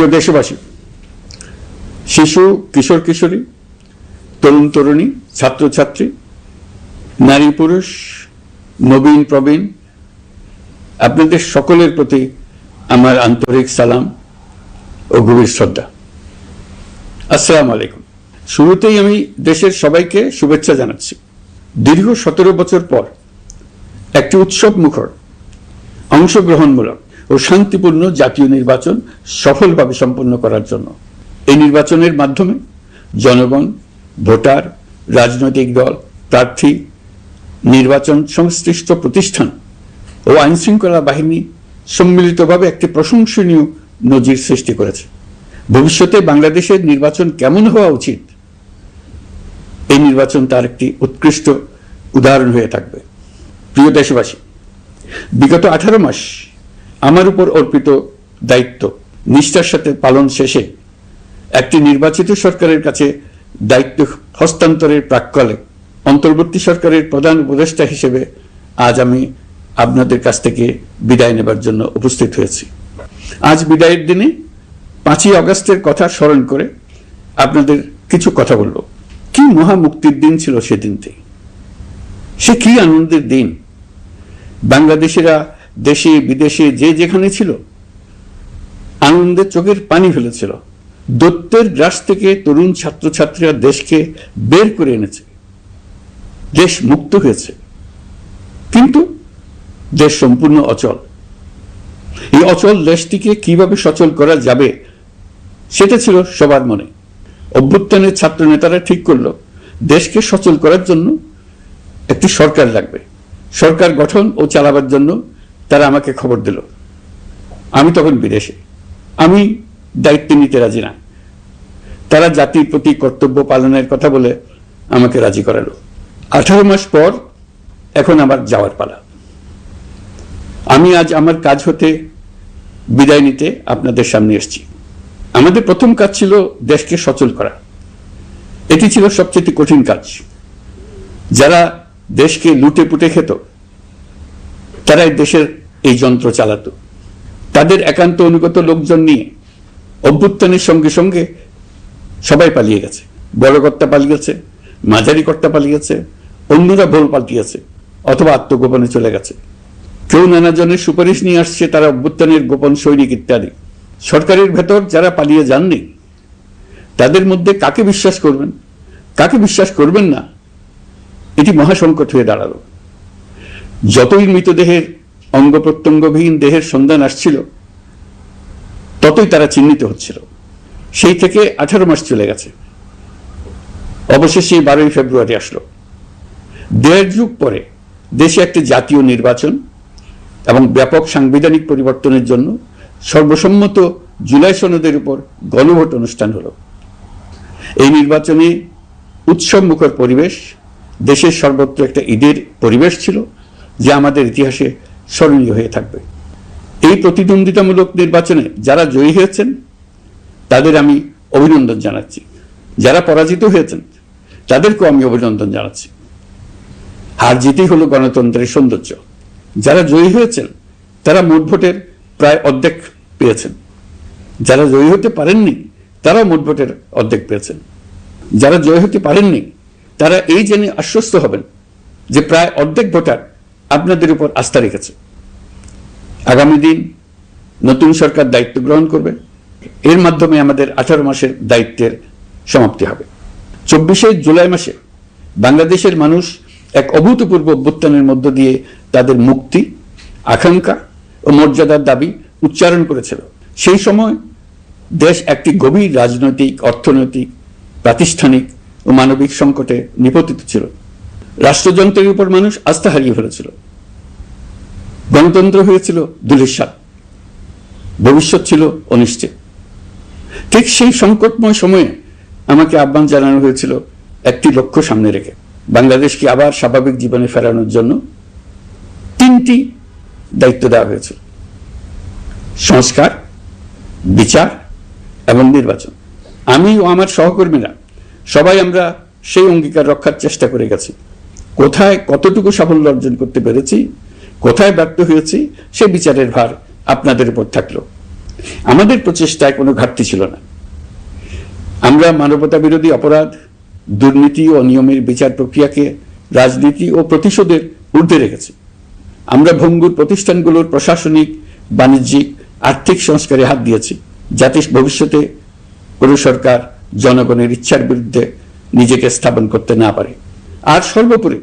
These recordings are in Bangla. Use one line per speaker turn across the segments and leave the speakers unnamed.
প্রিয় দেশবাসী, শিশু, কিশোর কিশোরী, তরুণ তরুণী, ছাত্রছাত্রী, নারী পুরুষ, নবীন প্রবীণ, আপনাদের সকলের প্রতি আমার আন্তরিক সালাম ও গভীর শ্রদ্ধা। আসসালামু আলাইকুম। শুরুতেই আমি দেশের সবাইকে শুভেচ্ছা জানাচ্ছি। দীর্ঘ 17 বছর পর একটি উৎসব মুখর, অংশগ্রহণমূলক ও শান্তিপূর্ণ জাতীয় নির্বাচন সফলভাবে সম্পন্ন করার জন্য এই নির্বাচনের মাধ্যমে জনগণ, ভোটার, রাজনৈতিক দল, প্রার্থী, নির্বাচন সংশ্লিষ্ট প্রতিষ্ঠান ও আইনশৃঙ্খলা বাহিনী সম্মিলিতভাবে একটি প্রশংসনীয় নজির সৃষ্টি করেছে। ভবিষ্যতে বাংলাদেশের নির্বাচন কেমন হওয়া উচিত, এই নির্বাচন তার একটি উৎকৃষ্ট উদাহরণ হয়ে থাকবে। প্রিয় দেশবাসী, বিগত 18 মাস আমার উপর অর্পিত দায়িত্ব নিষ্ঠার সাথে পালন শেষে একটি নির্বাচিত সরকারের কাছে দায়িত্ব হস্তান্তরের প্রাক্কালে অন্তর্বর্তী সরকারের প্রধান উপদেষ্টা হিসেবে আজ আমি আপনাদের কাছ থেকে বিদায় নেবার জন্য উপস্থিত হয়েছি। আজ বিদায়ের দিনে 5ই আগস্টের কথা স্মরণ করে আপনাদের কিছু কথা বলব। কি মহা মুক্তির দিন ছিল সেদিনটি, সে কি আনন্দের দিন। বাংলাদেশিরা দেশে বিদেশে যে যেখানে ছিল আনন্দের চোখের পানি ফেলেছিল। দৈত্যের গ্রাস থেকে তরুণ ছাত্রছাত্রীরা দেশকে বের করে এনেছে, দেশ মুক্ত হয়েছে। কিন্তু দেশ সম্পূর্ণ অচল। এই অচল দেশটিকে কিভাবে সচল করা যাবে সেটা ছিল সবার মনে। অভ্যুত্থানের ছাত্র নেতারা ঠিক করলো দেশকে সচল করার জন্য একটি সরকার লাগবে। সরকার গঠন ও চালাবার জন্য তারা আমাকে খবর দিল। আমি তখন বিদেশে, আমি দায়িত্ব নিতে রাজি না। তারা জাতির প্রতি কর্তব্য পালনের কথা বলে আমাকে রাজি করালো। 18 মাস পর এখন আমার যাওয়ার পালা। আমি আজ আমার কাজ হতে বিদায় নিতে আপনাদের সামনে এসেছি। আমাদের প্রথম কাজ ছিল দেশকে সচল করা। এটি ছিল সবচেয়ে কঠিন কাজ। যারা দেশকে লুটে পুটে খেত তারাই দেশের এই যন্ত্র চালাতো। তাদের একান্ত অনুগত লোকজন নিয়ে অভ্যুত্থানের সঙ্গে সঙ্গে সবাই পালিয়ে গেছে। বড় কর্তা পালিয়ে গেছে, মাঝারি কর্তা পালিয়ে গেছে, অন্যরা ভোল পাল্টিয়েছে অথবা আত্মগোপনে চলে গেছে। কেউ নানা জনের সুপারিশ নিয়ে আসছে, তারা অভ্যুত্থানের গোপন সৈনিক ইত্যাদি। সরকারের ভেতর যারা পালিয়ে যাননি তাদের মধ্যে কাকে বিশ্বাস করবেন, কাকে বিশ্বাস করবেন না, এটি মহাসংকট হয়ে দাঁড়ালো। যতই মৃতদেহের অঙ্গ প্রত্যঙ্গবিহীন দেহের সন্ধান আসছিল ততই তারা চিহ্নিত হচ্ছিল। সেই থেকে 18 মাস চলে গেছে। অবশেষে 12ই ফেব্রুয়ারি আসলো। 1.5 যুগ পরে দেশে একটি জাতীয় নির্বাচন এবং ব্যাপক সাংবিধানিক পরিবর্তনের জন্য সর্বসম্মত জুলাই সনদের উপর গণভোট অনুষ্ঠান হলো। এই নির্বাচনে উৎসব মুখর পরিবেশ, দেশের সর্বত্র একটা ঈদের পরিবেশ ছিল যা আমাদের ইতিহাসে স্মরণীয় হয়ে থাকবে। এই প্রতিদ্বন্দ্বিতামূলক নির্বাচনে যারা জয়ী হয়েছেন তাদের আমি অভিনন্দন জানাচ্ছি। যারা পরাজিত হয়েছেন তাদেরকেও আমি অভিনন্দন জানাচ্ছি। হার জিতই হলো গণতন্ত্রের সৌন্দর্য। যারা জয়ী হয়েছেন তারা মোট ভোটের প্রায় অর্ধেক পেয়েছেন। যারা জয়ী হতে পারেননি তারাও মোট ভোটের অর্ধেক পেয়েছেন। যারা জয়ী হতে পারেননি তারা এই জেনে আশ্বস্ত হবেন যে প্রায় অর্ধেক ভোটার আপনাদের উপর আস্থা রেখেছে। আগামী দিন নতুন সরকার দায়িত্ব গ্রহণ করবে। এর মাধ্যমে আমাদের 18 মাসের দায়িত্বের সমাপ্তি হবে। 24শে জুলাই মাসে বাংলাদেশের মানুষ এক অভূতপূর্ব অভ্যুত্থানের মধ্য দিয়ে তাদের মুক্তি, আকাঙ্ক্ষা ও মর্যাদার দাবি উচ্চারণ করেছিল। সেই সময় দেশ একটি গভীর রাজনৈতিক, অর্থনৈতিক, প্রাতিষ্ঠানিক ও মানবিক সংকটে নিপতিত ছিল। রাষ্ট্রযন্ত্রের উপর মানুষ আস্থা হারিয়ে ফেলেছিল। গণতন্ত্র হয়েছিল ধূলিসাৎ, ভবিষ্যৎ ছিল অনিশ্চিত। ঠিক সেই সংকটময় সময়ে আমাকে আহ্বান জানানো হয়েছিল একটি লক্ষ্য সামনে রেখে বাংলাদেশকে আবার স্বাভাবিক জীবনে ফেরানোর জন্য 3টি দায়িত্ব দেওয়া হয়েছিল: সংস্কার, বিচার এবং নির্বাচন। আমি ও আমার সহকর্মীরা সবাই আমরা সেই অঙ্গীকার রক্ষার চেষ্টা করে গেছি। কোথায় কতটুকু সাফল্য অর্জন করতে পেরেছি, কোথায় ব্যর্থ হয়েছি, সে বিচারের ভার আপনাদের উপর থাকলো। আমাদের প্রচেষ্টায় কোনো ঘাটতি ছিল না। আমরা মানবতা বিরোধী অপরাধ, দুর্নীতি ও অনিয়মের বিচার প্রক্রিয়াকে রাজনীতি ও প্রতিশোধের ঊর্ধ্বে রেখেছি। আমরা ভঙ্গুর প্রতিষ্ঠানগুলোর প্রশাসনিক, বাণিজ্যিক, আর্থিক সংস্কারে হাত দিয়েছি, যাতে ভবিষ্যতে কোনো সরকার জনগণের ইচ্ছার বিরুদ্ধে নিজেকে স্থাপন করতে না পারে। আর সর্বোপরি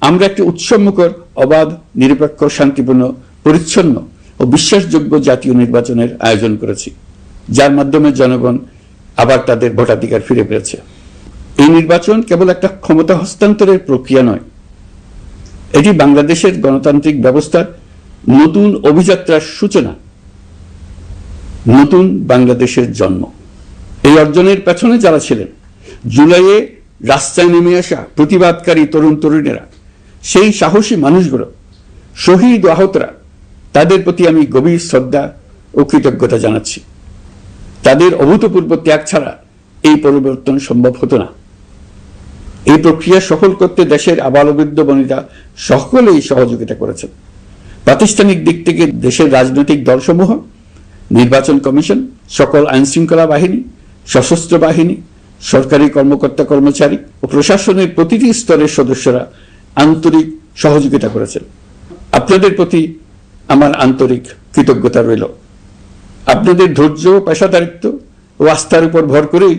আমরা একটি উৎসবমুখর, অবাধ, নিরপেক্ষ, শান্তিপূর্ণ, পরিচ্ছন্ন ও বিশ্বাসযোগ্য জাতীয় নির্বাচনের আয়োজন করেছি, যার মাধ্যমে জনগণ আবার তাদের ভোটাধিকার ফিরে পেয়েছে। এই নির্বাচন কেবল একটা ক্ষমতা হস্তান্তরের প্রক্রিয়া নয়, এটি বাংলাদেশের গণতান্ত্রিক ব্যবস্থার নতুন অভিযাত্রার সূচনা, নতুন বাংলাদেশের জন্ম। এই অর্জনের পেছনে যারা ছিলেন, জুলাইয়ে রাস্তায় নেমে আসা প্রতিবাদকারী তরুণ তরুণীরা, সেই সাহসী মানুষগুলো, শহীদ ও আহতরা, তাদের প্রতি আমি গভীর শ্রদ্ধা ও কৃতজ্ঞতা জানাচ্ছি। তাদের অভূতপূর্ব ত্যাগ ছাড়া এই পরিবর্তন সম্ভব হতো না। এই প্রক্রিয়া সফল করতে দেশের আবালবৃদ্ধ বনিতা সকলেই সহযোগিতা করেছেন। প্রাতিষ্ঠানিক দিক থেকে দেশের রাজনৈতিক দলসমূহ, নির্বাচন কমিশন, সকল আইনশৃঙ্খলা বাহিনী, সশস্ত্র বাহিনী, সরকারি কর্মকর্তা কর্মচারী ও প্রশাসনের প্রতিটি স্তরের সদস্যরা আন্তরিক সহযোগিতা করেছেন। আপনাদের প্রতি আমার আন্তরিক কৃতজ্ঞতা রইল। আপনাদের ধৈর্য, পেশাদারিত্ব ও আস্থার উপর ভর করেই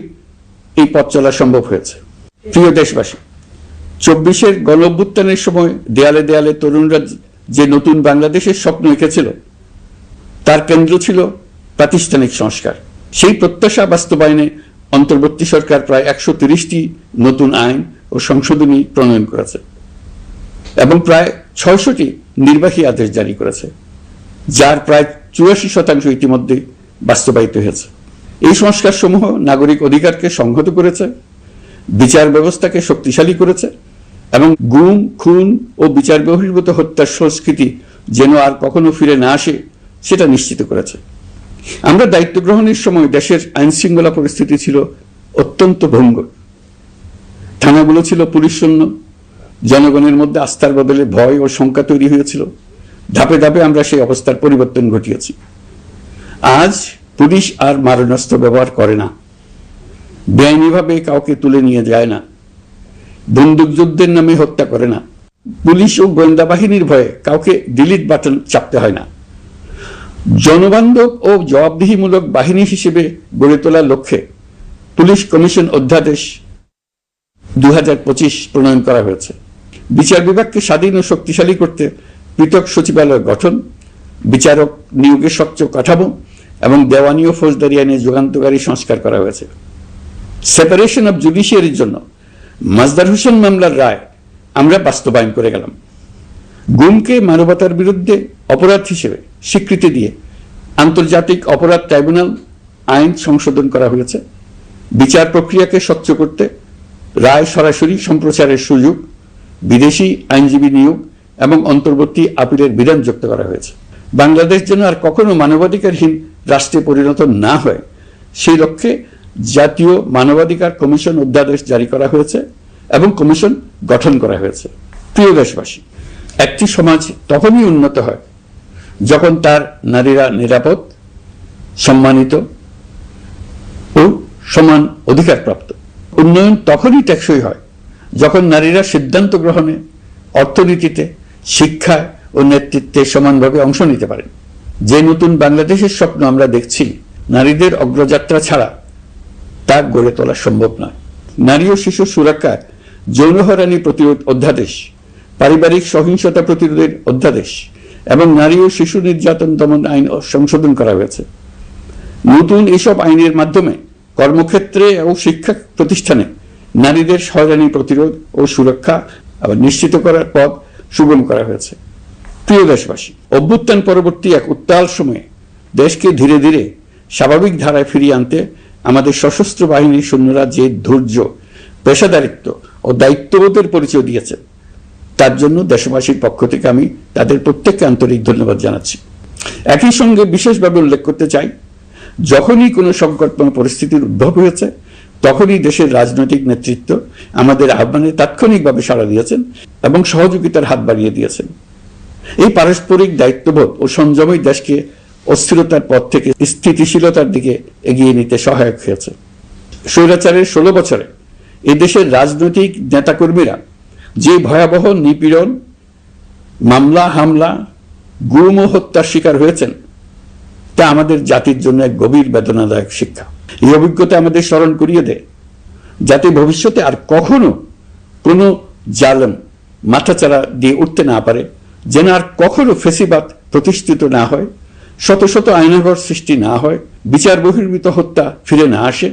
এই পথ চলা সম্ভব হয়েছে। প্রিয় দেশবাসী, 24-এর গণঅভ্যুত্থানের সময় দেয়ালে দেয়ালে তরুণরা যে নতুন বাংলাদেশের স্বপ্ন এঁকেছিল, তার কেন্দ্র ছিল প্রাতিষ্ঠানিক সংস্কার। সেই প্রত্যাশা বাস্তবায়নে অন্তর্বর্তী সরকার প্রায় 130টি নতুন আইন ও সংশোধনী প্রণয়ন করেছে এবং প্রায় 600টি নির্বাহী আদেশ জারি করেছে, যার প্রায় 84% ইতিমধ্যে বাস্তবায়িত হয়েছে। এই সংস্কার সমূহ নাগরিক অধিকারকে সংহত করেছে, বিচার ব্যবস্থাকে শক্তিশালী করেছে এবং গুম, খুন ও বিচার বহির্ভূত হত্যার সংস্কৃতি যেন আর কখনো ফিরে না আসে সেটা নিশ্চিত করেছে। আমরা দায়িত্ব গ্রহণের সময় দেশের আইন শৃঙ্খলা পরিস্থিতি ছিল অত্যন্ত ভঙ্গুর। থানাগুলো ছিল পুলিশ শূন্য, জনগণের মধ্যে আস্থার বদলে ভয় ও শঙ্কা তৈরি হয়েছিল। ধাপে ধাপে আমরা সেই অবস্থার পরিবর্তন ঘটিয়েছি। আজ পুলিশ আর মারণাস্ত্র ব্যবহার করে না, বেআইনিভাবে কাউকে তুলে নিয়ে যায় না, বন্দুকযুদ্ধের নামে হত্যা করে না, পুলিশ ও গোয়েন্দা বাহিনীর ভয়ে কাউকে ডিলিট বাটন চাপতে হয় না। জনবান্ধব ও জবাবদিহিমূলক বাহিনী হিসেবে গড়ে তোলার লক্ষ্যে পুলিশ কমিশন অধ্যাদেশ 2025 প্রণয়ন করা হয়েছে। বিচার বিভাগকে স্বাধীন ও শক্তিশালী করতে পৃথক সচিবালয় গঠন, বিচারক নিয়োগের স্বচ্ছ কাঠামো এবং দেওয়ানি ও ফৌজদারি আইনে যুগান্তকারী সংস্কার করা হয়েছে। সেপারেশন অব জুডিশিয়ারির জন্য মাজদার হোসেন মামলার রায় আমরা বাস্তবায়ন করে গেলাম। গুমকে মানবতার বিরুদ্ধে অপরাধ হিসেবে স্বীকৃতি দিয়ে আন্তর্জাতিক অপরাধ ট্রাইব্যুনাল আইন সংশোধন করা হয়েছে। বিচার প্রক্রিয়াকে স্বচ্ছ করতে রায় সরাসরি সম্প্রচারের সুযোগ, বিদেশি আইনজীবী নিয়োগ এবং অন্তর্বর্তী আপিলের বিধান যুক্ত করা হয়েছে। বাংলাদেশ যেন আর কখনো মানবাধিকারহীন রাষ্ট্রে পরিণত না হয় সেই লক্ষ্যে জাতীয় মানবাধিকার কমিশন অধ্যাদেশ জারি করা হয়েছে এবং কমিশন গঠন করা হয়েছে। প্রিয় দেশবাসী, একটি সমাজ তখনই উন্নত হয় যখন তার নারীরা নিরাপদ, সম্মানিত ও সমান অধিকারপ্রাপ্ত। উন্নয়ন তখনই টেকসই হয় যখন নারীরা সিদ্ধান্ত গ্রহণে, অর্থনীতিতে, শিক্ষায় ও নেতৃত্বে সমানভাবে অংশ নিতে পারেন। যে নতুন বাংলাদেশের স্বপ্ন আমরা দেখছি, নারীদের অগ্রযাত্রা ছাড়া তা গড়ে তোলা সম্ভব নয়। নারী ও শিশু সুরক্ষা, যৌন হয়রানি প্রতিরোধ অধ্যাদেশ, পারিবারিক সহিংসতা প্রতিরোধের অধ্যাদেশ এবং নারী ও শিশু নির্যাতন দমন আইন সংশোধন করা হয়েছে। নতুন এসব আইনের মাধ্যমে কর্মক্ষেত্রে ও শিক্ষা প্রতিষ্ঠানে নারীদের হয়রানি প্রতিরোধ ও সুরক্ষা নিশ্চিত করার পথ সুগম করা হয়েছে। প্রিয় দেশবাসী, অভ্যুত্থান পরবর্তী এক উত্তাল সময়ে দেশকে ধীরে ধীরে স্বাভাবিক ধারায় ফিরিয়ে আনতে আমাদের সশস্ত্র বাহিনীর সৈন্যরা যে ধৈর্য, পেশাদারিত্ব ও দায়িত্ববোধের পরিচয় দিয়েছে, তার জন্য দেশবাসীর পক্ষ থেকে আমি তাদের প্রত্যেককে আন্তরিক ধন্যবাদ জানাচ্ছি। একই সঙ্গে বিশেষভাবে উল্লেখ করতে চাই, যখনই কোনো সংকটময় পরিস্থিতির উদ্ভব হয়েছে, তখনই দেশের রাজনৈতিক নেতৃত্ব আমাদের আহ্বানে তাৎক্ষণিকভাবে সাড়া দিয়েছেন এবং সহযোগিতার হাত বাড়িয়ে দিয়েছেন। এই পারস্পরিক দায়িত্ববোধ ও সংযমই দেশকে অস্থিরতার পথ থেকে স্থিতিশীলতার দিকে এগিয়ে নিতে সহায়ক হয়েছে। স্বৈরাচারের 16 বছরে এদেশের রাজনৈতিক নেতাকর্মীরা যে ভয়াবহ নিপীড়ন, মামলা হামলা, গুম ও হত্যার শিকার হয়েছেন তা আমাদের জাতির জন্য এক গভীর বেদনাদায়ক শিক্ষা। এই অভিজ্ঞতা আমাদের স্মরণ করিয়ে দেয় যাতে ভবিষ্যতে আর কখনো কোনো জালেম মাথাচাড়া দিয়ে উঠতে না পারে, যেন আর কখনো ফেসিবাদ প্রতিষ্ঠিত না হয়, শত শত আয়নাঘর সৃষ্টি না হয়, বিচার বহির্ভূত হত্যা ফিরে না আসে।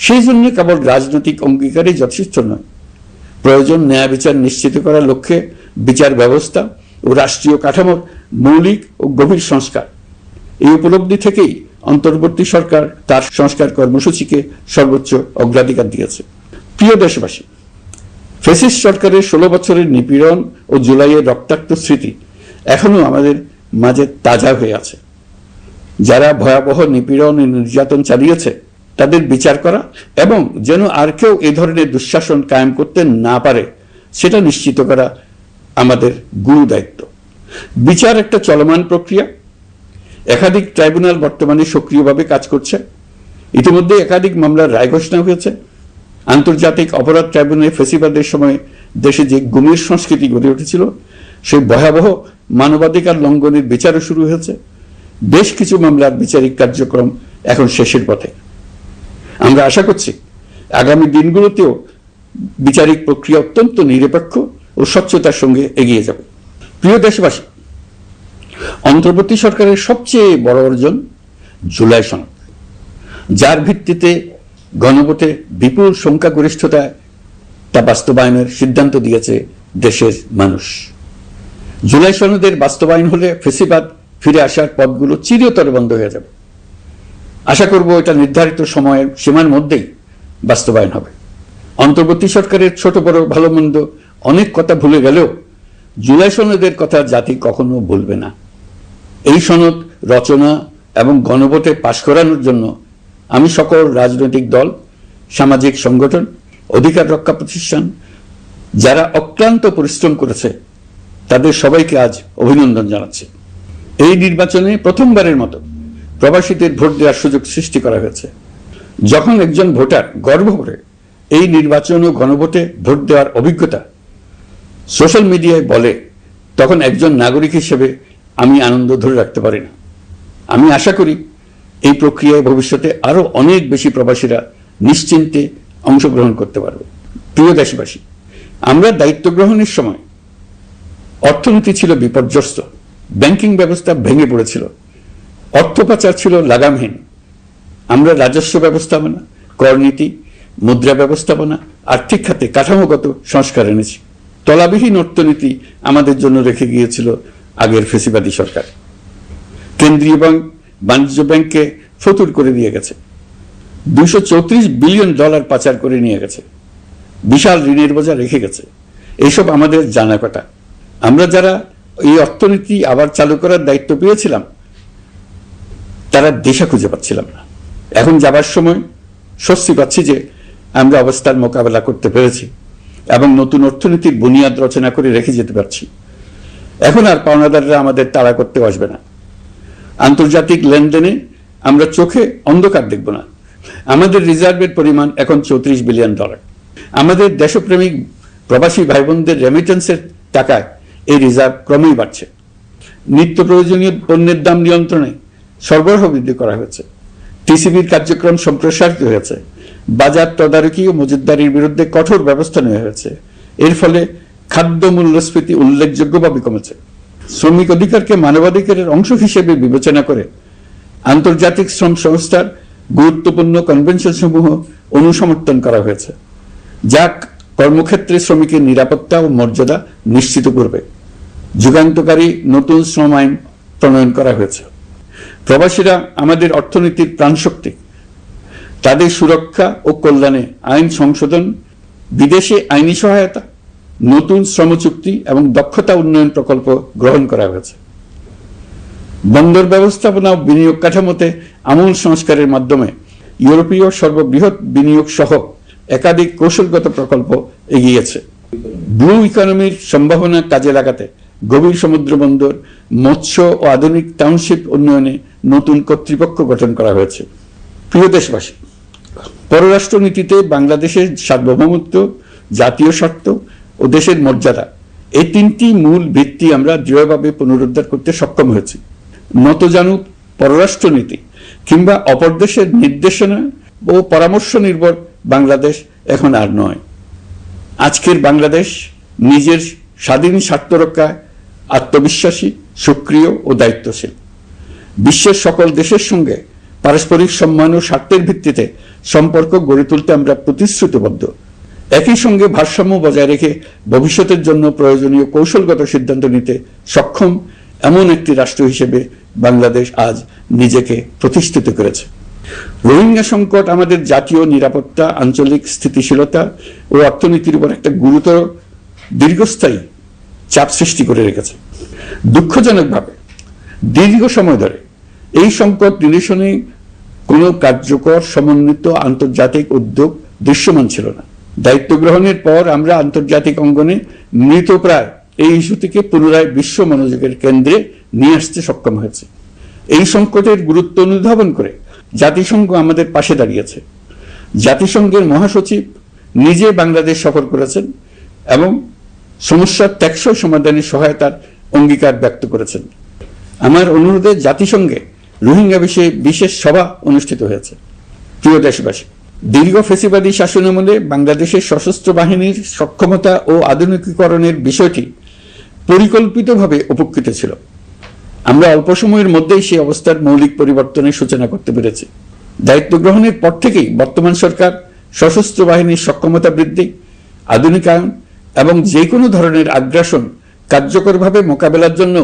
সেই জন্য কেবল রাজনৈতিক অঙ্গীকারই যথেষ্ট নয়, প্রয়োজন ন্যায় বিচার নিশ্চিত করার লক্ষ্যে বিচার ব্যবস্থা ও রাষ্ট্রীয় কাঠামোর মৌলিক ও গভীর সংস্কার। এই উপলব্ধি থেকেই অন্তর্বর্তী সরকার তার সংস্কার কর্মসূচিকে সর্বোচ্চ অগ্রাধিকার দিয়েছে। প্রিয় দেশবাসী, ফ্যাসিস্ট সরকারের 16 বছরের নিপীড়ন ও জুলাইয়ের রক্তাক্ত স্মৃতি এখনো আমাদের মাঝে তাজা হয়ে আছে। যারা ভয়াবহ নিপীড়ন ও নির্যাতন চালিয়েছে তাদের বিচার করা এবং যেন আর কেউ এ ধরনের দুঃশাসন কায়েম করতে না পারে সেটা নিশ্চিত করা আমাদের গুরু দায়িত্ব। বিচার একটা চলমান প্রক্রিয়া। একাধিক ট্রাইব্যুনাল বর্তমানে সক্রিয়ভাবে কাজ করছে। ইতিমধ্যে একাধিক মামলার রায় ঘোষণা হয়েছে। আন্তর্জাতিক অপরাধ ট্রাইব্যুনালে ফেসিবাদের সময় দেশে যে গুমের সংস্কৃতি গড়ে উঠেছিল সেই ভয়াবহ মানবাধিকার লঙ্ঘনের বিচারও শুরু হয়েছে। বেশ কিছু মামলার বিচারিক কার্যক্রম এখন শেষের পথে। আমরা আশা করছি আগামী দিনগুলোতেও বিচারিক প্রক্রিয়া অত্যন্ত নিরপেক্ষ ও স্বচ্ছতার সঙ্গে এগিয়ে যাবে। প্রিয় দেশবাসী, অন্তর্বর্তী সরকারের সবচেয়ে বড় অর্জন জুলাই সনদ, যার ভিত্তিতে গণভোটে বিপুল সংখ্যাগরিষ্ঠতায় তা বাস্তবায়নের সিদ্ধান্ত দিয়েছে দেশের মানুষ। জুলাই সনদের বাস্তবায়ন হলে ফেসিবাদ ফিরে আসার পথগুলো চিরতরে বন্ধ হয়ে যাবে। আশা করব এটা নির্ধারিত সময়ের সীমার মধ্যেই বাস্তবায়ন হবে। অন্তর্বর্তী সরকারের ছোট বড় ভালো মন্দ অনেক কথা ভুলে গেলেও জুলাই সনদের কথা জাতি কখনো ভুলবে না। এই সনদ রচনা এবং গণভোটে পাশ করানোর জন্য আমি সকল রাজনৈতিক দল, সামাজিক সংগঠন, অধিকার রক্ষা প্রতিষ্ঠান যারা অক্লান্ত পরিশ্রম করেছে তাদের সবাইকে আজ অভিনন্দন জানাচ্ছি। এই নির্বাচনে প্রথমবারের মতো প্রবাসীদের ভোট দেওয়ার সুযোগ সৃষ্টি করা হয়েছে। যখন একজন ভোটার গর্ব করে এই নির্বাচন ও গণভোটে ভোট দেওয়ার অভিজ্ঞতা সোশ্যাল মিডিয়ায় বলে, তখন একজন নাগরিক হিসেবে আমি আনন্দ ধরে রাখতে পারি না। আমি আশা করি এই প্রক্রিয়ায় ভবিষ্যতে আরো অনেক বেশি প্রবাসীরা নিশ্চিন্তে অংশগ্রহণ করতে পারবে। প্রিয় দেশবাসী, আমরা দায়িত্ব গ্রহণের সময় অর্থনীতি ছিল বিপর্যস্ত, ব্যাংকিং ব্যবস্থা ভেঙে পড়েছিল, অর্থ পাচার ছিল লাগামহীন। আমরা রাজস্ব ব্যবস্থাপনা, করনীতি, মুদ্রা ব্যবস্থাপনা, আর্থিক খাতে কাঠামোগত সংস্কার এনেছি। তলাবিহীন অর্থনীতি আমাদের জন্য রেখে গিয়েছিল আগের ফেসিবাদী সরকার। কেন্দ্রীয় ব্যাংক বাণিজ্য ব্যাংককে ফতুর করে দিয়ে গেছে, $234 বিলিয়ন পাচার করে নিয়ে গেছে, বিশাল ঋণের বোঝা রেখে গেছে। এইসব আমাদের জানা কথা। আমরা যারা এই অর্থনীতি আবার চালু করার দায়িত্ব পেয়েছিলাম তারা দিশা খুঁজে পাচ্ছিলাম না। এখন যাবার সময় স্বস্তি পাচ্ছি যে আমরা অবস্থার মোকাবেলা করতে পেরেছি এবং নতুন অর্থনীতির বুনিয়াদ রচনা করে রেখে যেতে পারছি। এখন আর পাওনাদাররা আমাদের তাড়া করতে আসবে না। আন্তর্জাতিক লেনদেনে আমরা চোখে অন্ধকার দেখব না। আমাদের রিজার্ভের পরিমাণ এখন $34 বিলিয়ন। আমাদের দেশপ্রেমিক প্রবাসী ভাই বোনদের রেমিটেন্সের টাকায় এই রিজার্ভ ক্রমেই বাড়ছে। নিত্য প্রয়োজনীয় পণ্যের দাম নিয়ন্ত্রণে সরবরাহ বৃদ্ধি করা হয়েছে। টিসিবির কার্যক্রম সম্প্রসারিত হয়েছে। বাজার তদারকি ও মজুতদারির বিরুদ্ধে কঠোর ব্যবস্থা নেওয়া হয়েছে। এর ফলে খাদ্য মূল্যস্ফীতি উল্লেখযোগ্যভাবে কমেছে। শ্রমিক অধিকারকে মানবাধিকারের অংশ হিসেবে বিবেচনা করে আন্তর্জাতিক শ্রম সংস্থার গুরুত্বপূর্ণ কনভেনশন সমূহ অনুসমর্থন করা হয়েছে, যা কর্মক্ষেত্রে শ্রমিকের নিরাপত্তা ও মর্যাদা নিশ্চিত করবে। যুগান্তকারী নতুন শ্রম আইন প্রণয়ন করা হয়েছে। প্রবাসীরা আমাদের অর্থনীতির প্রাণশক্তি। তাদের সুরক্ষা ও কল্যাণে আইন সংশোধন, বিদেশে আইনি সহায়তা, নতুন শ্রম চুক্তি এবং দক্ষতা উন্নয়ন প্রকল্প গ্রহণ করা হয়েছে। বন্দর ব্যবস্থাপনা ও বিনিয়োগ কাঠামোতে আমূল সংস্কারের মাধ্যমে ইউরোপীয় সর্ববৃহৎ বিনিয়োগ সহ একাধিক কৌশলগত প্রকল্প এগিয়েছে। ব্লু ইকোনমির সম্ভাবনা কাজে লাগাতে গভীর সমুদ্র বন্দর, মৎস্য ও আধুনিক টাউনশিপ উন্নয়নে নতুন কর্তৃপক্ষ গঠন করা হয়েছে। প্রিয় দেশবাসী, পররাষ্ট্রনীতিতে বাংলাদেশের সার্বভৌমত্ব, জাতীয় স্বার্থ ও দেশের মর্যাদা, এই তিনটি মূল ভিত্তি আমরা দৃঢ়ভাবে পুনরুদ্ধার করতে সক্ষম হয়েছি। নতজানু পররাষ্ট্রনীতি কিংবা অপর দেশের নির্দেশনা ও পরামর্শ নির্ভর বাংলাদেশ এখন আর নয়। আজকের বাংলাদেশ নিজের স্বাধীন স্বার্থ রক্ষায় আত্মবিশ্বাসী, সক্রিয় ও দায়িত্বশীল। বিশ্বের সকল দেশের সঙ্গে পারস্পরিক সম্মান ও স্বার্থের ভিত্তিতে সম্পর্ক গড়ে তুলতে আমরা প্রতিশ্রুতিবদ্ধ। একই সঙ্গে ভারসাম্য বজায় রেখে ভবিষ্যতের জন্য প্রয়োজনীয় কৌশলগত সিদ্ধান্ত নিতে সক্ষম এমন একটি রাষ্ট্র হিসেবে বাংলাদেশ আজ নিজেকে প্রতিষ্ঠিত করেছে। রোহিঙ্গা সংকট আমাদের জাতীয় নিরাপত্তা, আঞ্চলিক স্থিতিশীলতা ও অর্থনীতির উপর একটা গুরুতর দীর্ঘস্থায়ী চাপ সৃষ্টি করে রেখেছে। দুঃখজনকভাবে দীর্ঘ সময় ধরে এই সংকট নিরসনে কোনো কার্যকর সমন্বিত আন্তর্জাতিক উদ্যোগ দৃশ্যমান ছিল না। দায়িত্ব গ্রহণের পর আমরা আন্তর্জাতিক অঙ্গনে মৃতপ্রায় এই ইস্যুটিকে পুনরায় বিশ্ব মনোযোগের কেন্দ্রে নিয়ে আসতে সক্ষম হয়েছে। এই সংকটের গুরুত্ব অনুধাবন করে জাতিসংঘ আমাদের পাশে দাঁড়িয়েছে। জাতিসংঘের মহাসচিব নিজে বাংলাদেশ সফর করেছেন এবং সমস্যার টেকসই সমাধানে সহায়তার অঙ্গীকার ব্যক্ত করেছেন। আমার অনুরোধে জাতিসংঘে রোহিঙ্গা বিষয়ে বিশেষ সভা অনুষ্ঠিত হয়েছে। প্রিয় দেশবাসী, দীর্ঘ ফ্যাসিবাদী শাসনামলে বাংলাদেশের সশস্ত্র বাহিনীর সক্ষমতা ও আধুনিকীকরণের বিষয়টি পরিকল্পিতভাবে উপেক্ষিত ছিল। আমরা অল্প সময়ের মধ্যেই সেই অবস্থার মৌলিক পরিবর্তনের সূচনা করতে পেরেছি। দায়িত্ব গ্রহণের পর থেকেই বর্তমান সরকার সশস্ত্র বাহিনীর সক্ষমতা বৃদ্ধি, আধুনিকায়ন এবং যে কোনো ধরনের আগ্রাসন কার্যকরভাবে মোকাবেলার জন্য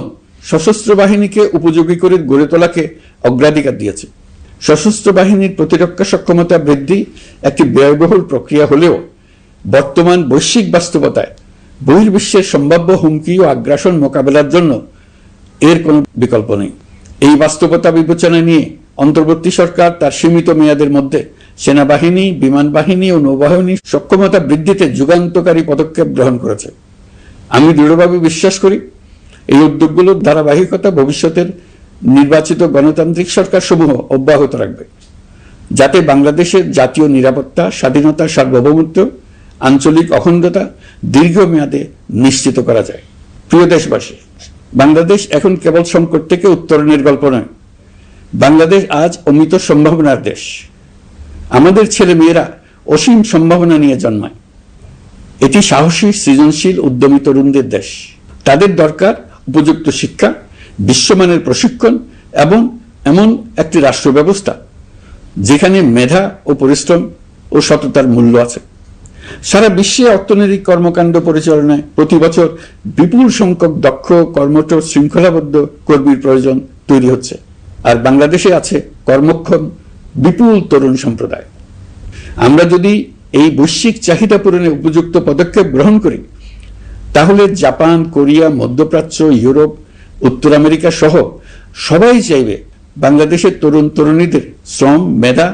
সশস্ত্র বাহিনীকে উপযোগী করে গড়ে তোলাকে অগ্রাধিকার দিয়েছে। সশস্ত্র বাহিনীর প্রতিরক্ষা সক্ষমতা বৃদ্ধি একটি ব্যয়বহুল প্রক্রিয়া হলেও বর্তমান বৈশ্বিক বাস্তবতায় বহির্বিশ্বের সম্ভাব্য হুমকি ও আগ্রাসন মোকাবেলার জন্য এর কোনো বিকল্প নেই। এই বাস্তবতা বিবেচনায় নিয়ে অন্তর্বর্তী সরকার তার সীমিত মেয়াদের মধ্যে সেনাবাহিনী, বিমান বাহিনী ও নৌবাহিনীর সক্ষমতা বৃদ্ধিতে যুগান্তকারী পদক্ষেপ গ্রহণ করেছে। আমি দৃঢ়ভাবে বিশ্বাস করি এই উদ্যোগগুলোর ধারাবাহিকতা ভবিষ্যতের নির্বাচিত গণতান্ত্রিক সরকার সমূহ অব্যাহত রাখবে, যাতে বাংলাদেশের জাতীয় নিরাপত্তা, স্বাধীনতা, সার্বভৌমত্ব, আঞ্চলিক অখণ্ডতা দীর্ঘমেয়াদে নিশ্চিত করা যায়। প্রিয় দেশবাসী, বাংলাদেশ এখন কেবল সংকট থেকে উত্তরণের গল্প নয়, বাংলাদেশ আজ অমিত সম্ভাবনার দেশ। আমাদের ছেলে মেয়েরা অসীম সম্ভাবনা নিয়ে জন্মায়। এটি সাহসী, সৃজনশীল, উদ্যমী তরুণদের দেশ। তাদের দরকার উপযুক্ত শিক্ষা, বিশ্বমানের প্রশিক্ষণ এবং এমন একটি রাষ্ট্র ব্যবস্থা যেখানে মেধা ও পরিশ্রম ও সততার মূল্য আছে। সারা বিশ্বে অর্থনৈতিক কর্মকাণ্ড পরিচালনায় প্রতি বছর বিপুল সংখ্যক দক্ষ, কর্মঠ, শৃঙ্খলাবদ্ধ কর্মীর প্রয়োজন তৈরি হচ্ছে, আর বাংলাদেশে আছে কর্মক্ষম বিপুল তরুণ সম্প্রদায়। আমরা যদি এই বৈশ্বিক চাহিদা পূরণে উপযুক্ত পদক্ষেপ গ্রহণ করি, তাহলে জাপান, কোরিয়া, মধ্যপ্রাচ্য, ইউরোপ, উত্তর আমেরিকা সহ সবাই চাইবে বাংলাদেশের তরুণ তরুণীদের শ্রম, মেধা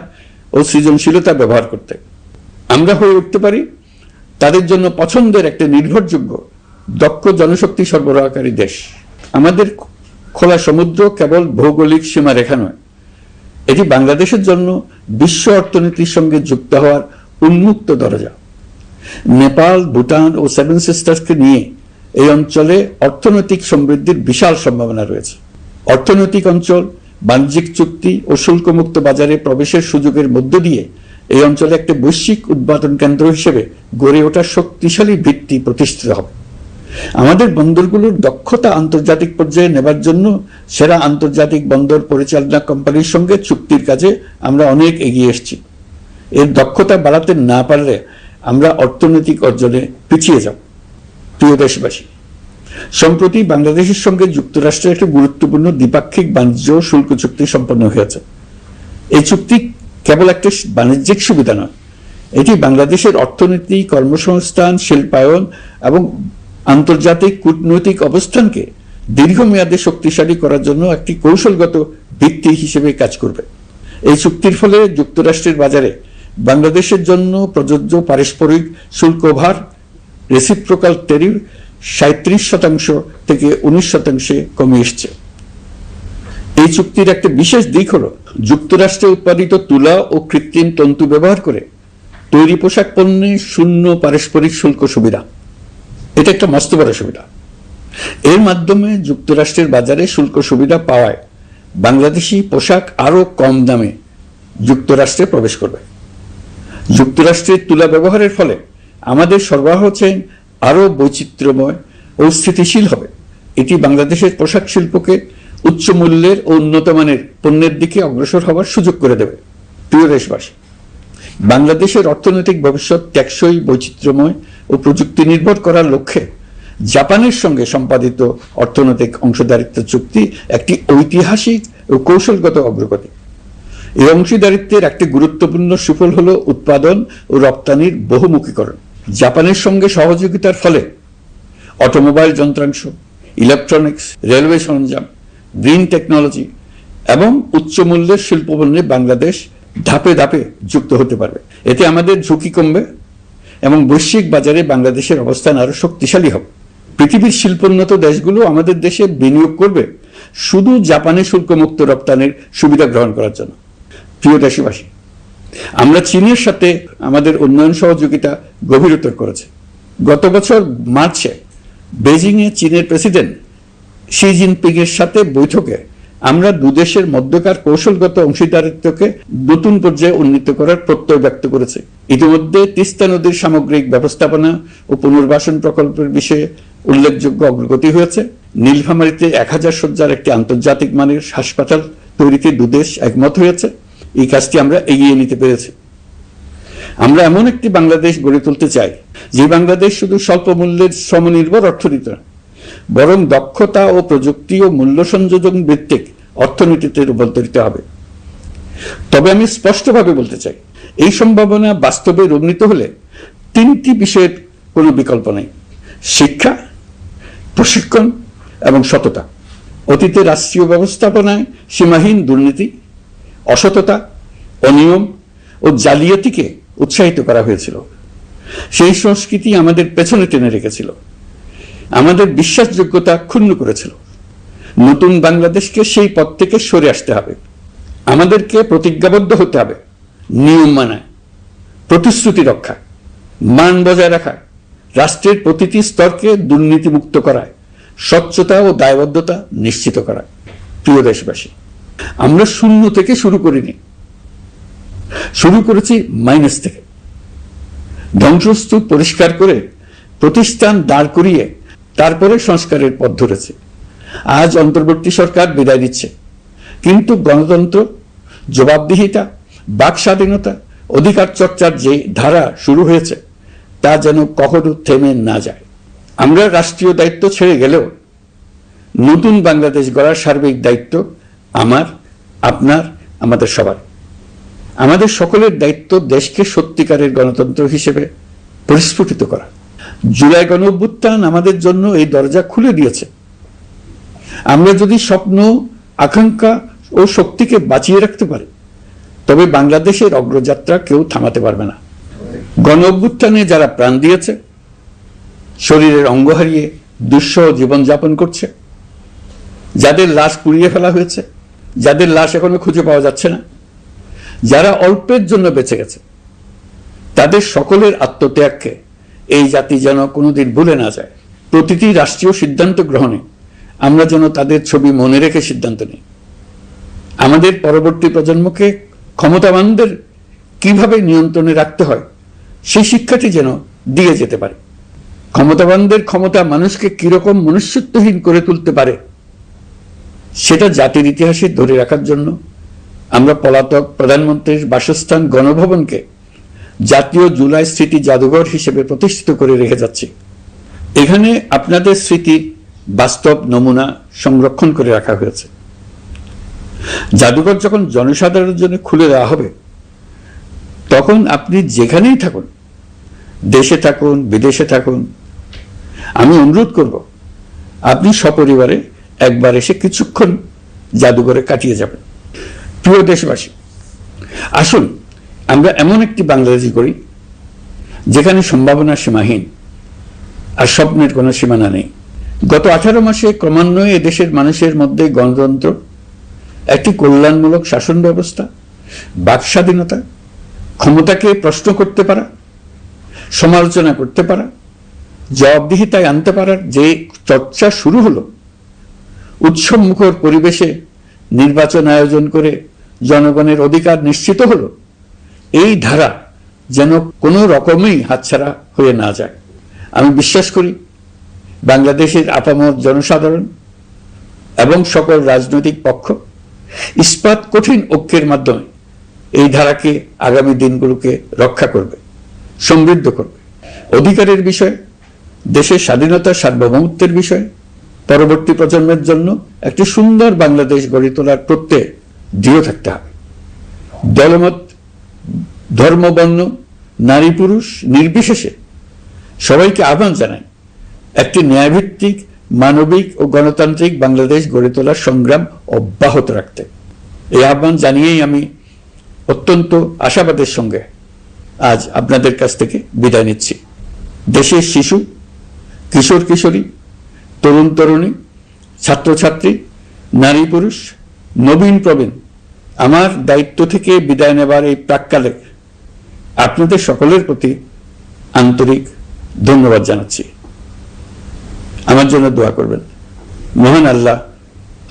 ও সৃজনশীলতা ব্যবহার করতে। আমরা হয়ে উঠতে পারি তাদের জন্য পছন্দের একটা নির্ভরযোগ্য, দক্ষ জনশক্তি সরবরাহকারী দেশ। আমাদের খোলা সমুদ্র কেবল ভৌগোলিক সীমারেখা নয়, এটি বাংলাদেশের জন্য বিশ্ব অর্থনীতির সঙ্গে যুক্ত হওয়ার উন্মুক্ত দরজা। নেপাল, ভুটান ও সেভেন সিস্টার্সকে নিয়ে এই অঞ্চলে অর্থনৈতিক সমৃদ্ধির বিশাল সম্ভাবনা রয়েছে। অর্থনৈতিক অঞ্চল, বাণিজ্যিক চুক্তি ও শুল্কমুক্ত বাজারে প্রবেশের সুযোগের মধ্য দিয়ে এই অঞ্চলে একটি বৈশ্বিক উৎপাদন কেন্দ্র হিসেবে গড়ে ওঠার শক্তিশালী ভিত্তি প্রতিষ্ঠিত হবে। আমাদের বন্দরগুলোর দক্ষতা আন্তর্জাতিক পর্যায়ে নেবার জন্য সেরা আন্তর্জাতিক বন্দর পরিচালনা কোম্পানির সঙ্গে চুক্তির কাজে আমরা অনেক এগিয়ে এসেছি। এর দক্ষতা বাড়াতে না পারলে আমরা অর্থনৈতিক অর্জনে পিছিয়ে যাব। প্রিয় দেশবাসী, সম্প্রতি বাংলাদেশের সঙ্গে যুক্তরাষ্ট্রের একটি গুরুত্বপূর্ণ দ্বিপাক্ষিক বাণিজ্য শুল্ক চুক্তি সম্পন্ন হয়েছে। এই চুক্তি কেবল একটা বাণিজ্যিক সুবিধা নয়, এটি বাংলাদেশের অর্থনীতি, কর্মসংস্থান, শিল্পায়ন এবং আন্তর্জাতিক কূটনৈতিক অবস্থানকে দীর্ঘমেয়াদে শক্তিশালী করার জন্য একটি কৌশলগত ভিত্তি হিসেবে কাজ করবে। এই চুক্তির ফলে যুক্তরাষ্ট্রের বাজারে বাংলাদেশের জন্য প্রযোজ্য পারস্পরিক শুল্কভার, রেসিপ্রোকাল ট্যারিফ 37% থেকে 19% কমে এসছে। এই চুক্তির একটা বিশেষ দিক হলো যুক্তরাষ্ট্রে উৎপাদিত তুলা ও কৃত্রিম তন্তু ব্যবহার করে তৈরি পোশাক পণ্যে শূন্য পারস্পরিক শুল্ক সুবিধা। এটা একটা মস্ত বড় সুবিধা। এর মাধ্যমে যুক্তরাষ্ট্রের বাজারে শুল্ক সুবিধা পাওয়ায় বাংলাদেশি পোশাক আরো কম দামে যুক্তরাষ্ট্রে প্রবেশ করবে। যুক্তরাষ্ট্রের তুলা ব্যবহারের ফলে আমাদের সরবরাহ চেইন আরো বৈচিত্র্যময় ও স্থিতিশীল হবে। এটি বাংলাদেশের পোশাক শিল্পকে উচ্চ মূল্যের ও উন্নত মানের পণ্যের দিকে অগ্রসর হওয়ার সুযোগ করে দেবে। প্রিয় দেশবাসী, বাংলাদেশের অর্থনৈতিক ভবিষ্যৎ টেকসই, বৈচিত্র্যময় ও প্রযুক্তি নির্ভর করার লক্ষ্যে জাপানের সঙ্গে সম্পাদিত অর্থনৈতিক অংশীদারিত্ব চুক্তি একটি ঐতিহাসিক ও কৌশলগত অগ্রগতি। এই অংশীদারিত্বের একটি গুরুত্বপূর্ণ সুফল হল উৎপাদন ও রপ্তানির বহুমুখীকরণ। জাপানের সঙ্গে সহযোগিতার ফলে অটোমোবাইল যন্ত্রাংশ, ইলেকট্রনিক্স, রেলওয়ে সরঞ্জাম, গ্রিন টেকনোলজি এবং উচ্চ মূল্যের শিল্পপণ্যে বাংলাদেশ ধাপে ধাপে যুক্ত হতে পারবে। এতে আমাদের ঝুঁকি কমবে এবং বৈশ্বিক বাজারে বাংলাদেশের অবস্থান আরো শক্তিশালী হবে। পৃথিবীর শিল্পোন্নত দেশগুলো আমাদের দেশে বিনিয়োগ করবে শুধু জাপানে শুল্কমুক্ত রপ্তানির সুবিধা গ্রহণ করার জন্য। প্রিয় দেশবাসী, আমরা চীনের সাথে আমাদের উন্নয়ন সহযোগিতা গভীরতর করেছে। গত বছর মার্চে বেজিংয়ে চীনের প্রেসিডেন্ট শি জিনপিং এর সাথে বৈঠকে আমরা দুদেশের মধ্যকার কৌশলগত অংশীদারিত্বকে নতুন পর্যায়ে উন্নীত করার প্রত্যয় ব্যক্ত করেছে। ইতিমধ্যে তিস্তা নদীর সামগ্রিক ব্যবস্থাপনা ও পুনর্বাসন প্রকল্পের বিষয়ে উল্লেখযোগ্য অগ্রগতি হয়েছে। নীলফামারীতে 1000 শয্যার একটি আন্তর্জাতিক মানের হাসপাতাল তৈরিতে দুদেশ একমত হয়েছে। এই কাজটি আমরা এগিয়ে নিতে পেরেছি। আমরা এমন একটি বাংলাদেশ গড়ে তুলতে চাই যে বাংলাদেশ শুধু স্বল্প মূল্যের শ্রমনির্ভর অর্থনীতি নয়, বরং দক্ষতা ও প্রযুক্তি ও মূল্য সংযোজন ভিত্তিক অর্থনীতিতে রূপান্তরিত হবে। তবে আমি স্পষ্টভাবে বলতে চাই, এই সম্ভাবনা বাস্তবে রূপ নিতে হলে 3টি বিষয়ের কোনো বিকল্প নেই: শিক্ষা, প্রশিক্ষণ এবং সততা। অতীতে রাষ্ট্রীয় ব্যবস্থাপনায় সীমাহীন দুর্নীতি, অসততা, অনিয়ম ও জালিয়াতিকে উৎসাহিত করা হয়েছিল। সেই সংস্কৃতি আমাদের পেছনে টেনে রেখেছিল, আমাদের বিশ্বাসযোগ্যতা ক্ষুণ্ণ করেছিল। নতুন বাংলাদেশকে সেই পথ থেকে সরে আসতে হবে। আমাদেরকে প্রতিজ্ঞাবদ্ধ হতে হবে নিয়ম মানায়, প্রতিশ্রুতি রক্ষা, মান বজায় রাখা, রাষ্ট্রের প্রতিটি স্তরকে দুর্নীতিমুক্ত করায়, স্বচ্ছতা ও দায়বদ্ধতা নিশ্চিত করা। প্রিয় দেশবাসী, আমরা শূন্য থেকে শুরু করিনি, শুরু করেছি মাইনাস থেকে। ধ্বংসস্তূপ পরিষ্কার করে প্রতিষ্ঠান দাঁড় করিয়ে তারপরে সংস্কারের পথ ধরেছে। আজ অন্তর্বর্তী সরকার বিদায় দিচ্ছে, কিন্তু গণতন্ত্র, জবাবদিহিতা, বাক স্বাধীনতা, অধিকার চর্চার যে ধারা শুরু হয়েছে তা যেন কখনো থেমে না যায়। আমরা রাষ্ট্রীয় দায়িত্ব ছেড়ে গেলেও নতুন বাংলাদেশ গড়ার সার্বিক দায়িত্ব আমার, আপনার, আমাদের সবার। আমাদের সকলের দায়িত্ব দেশকে সত্যিকারের গণতন্ত্র হিসেবে পরিস্ফুটিত করা। জুলাই গণঅভ্যুত্থান আমাদের জন্য এই দরজা খুলে দিয়েছে। আমরা যদি স্বপ্ন, আকাঙ্ক্ষা ও শক্তিকে বাঁচিয়ে রাখতে পারি, তবে বাংলাদেশের অগ্রযাত্রা কেউ থামাতে পারবে না। গণঅভ্যুত্থানে যারা প্রাণ দিয়েছে, শরীরের অঙ্গ হারিয়ে দুঃসহ জীবনযাপন করছে, যাদের লাশ পুড়িয়ে ফেলা হয়েছে, যাদের লাশ এখনো খুঁজে পাওয়া যাচ্ছে না, যারা অল্পের জন্য বেঁচে গেছে, তাদের সকলের আত্মত্যাগকে এই জাতি যেন কোনোদিন ভুলে না যায়। প্রতিটি রাষ্ট্রীয় সিদ্ধান্ত গ্রহণে আমরা যেন তাদের ছবি মনে রেখে সিদ্ধান্ত নিই। আমাদের পরবর্তী প্রজন্মকে ক্ষমতাবানদের কিভাবে নিয়ন্ত্রণে রাখতে হয় সেই শিক্ষাটি যেন দিয়ে যেতে পারে। ক্ষমতাবানদের ক্ষমতা মানুষকে কিরকম মনুষ্যত্বহীন করে তুলতে পারে সেটা জাতির ইতিহাসে ধরে রাখার জন্য আমরা পলাতক প্রধানমন্ত্রীর বাসস্থান গণভবনকে জাতীয় জুলাই স্মৃতি জাদুঘর হিসেবে প্রতিষ্ঠিত করে রেখে যাচ্ছি। এখানে আপনাদের স্মৃতির বাস্তব নমুনা সংরক্ষণ করে রাখা হয়েছে। জাদুঘর যখন জনসাধারণের জন্য খুলে দেওয়া হবে, তখন আপনি যেখানেই থাকুন, দেশে থাকুন, বিদেশে থাকুন, আমি অনুরোধ করব আপনি সপরিবারে একবার এসে কিছুক্ষণ জাদুঘরে কাটিয়ে যাবেন। প্রিয় দেশবাসী, আসুন আমরা এমন একটি বাংলাদেশ করি যেখানে সম্ভাবনা সীমাহীন আর স্বপ্নের কোনো সীমানা নেই। গত 18 মাসে ক্রমান্বয়ে এদেশের মানুষের মধ্যে গণতন্ত্র, একটি কল্যাণমূলক শাসন ব্যবস্থা, বাক স্বাধীনতা, ক্ষমতাকে প্রশ্ন করতে পারা, সমালোচনা করতে পারা, জবাবদিহিতায় আনতে পারার যে চর্চা শুরু হলো, উৎসবমুখর পরিবেশে নির্বাচন আয়োজন করে জনগণের অধিকার নিশ্চিত হলো, এই ধারা যেন কোনো রকমেই হাতছাড়া হয়ে না যায়। আমি বিশ্বাস করি বাংলাদেশের আপামর জনসাধারণ এবং সকল রাজনৈতিক পক্ষ ইস্পাত কঠিন ঐক্যের মাধ্যমে এই ধারাকে আগামী দিনগুলোকে রক্ষা করবে, সমৃদ্ধ করবে। অধিকারের বিষয়ে, দেশের স্বাধীনতা সার্বভৌমত্বের বিষয়ে পরবর্তী প্রজন্মের জন্য একটি সুন্দর বাংলাদেশ গড়ে তোলার প্রত্যয়ে দৃঢ় থাকতে হবে। দলমত, ধর্ম, বর্ণ, নারী পুরুষ নির্বিশেষে সবাইকে আহ্বান জানাই একটি ন্যায়ভিত্তিক, মানবিক ও গণতান্ত্রিক বাংলাদেশ গড়ে তোলার সংগ্রাম অব্যাহত রাখতে। এই আহ্বান জানিয়েই আমি অত্যন্ত আশাবাদের সঙ্গে আজ আপনাদের কাছ থেকে বিদায় নিচ্ছি। দেশের শিশু, কিশোর কিশোরী, তরুণ তরুণী, ছাত্রছাত্রী, নারী পুরুষ, নবীন প্রবীণ, আমার দায়িত্ব থেকে বিদায় নেবার এই প্রাক্কালে আপনাদের সকলের প্রতি আন্তরিক ধন্যবাদ জানাচ্ছি। আমার জন্য দোয়া করবেন। মহান আল্লাহ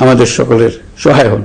আমাদের সকলের সহায় হন।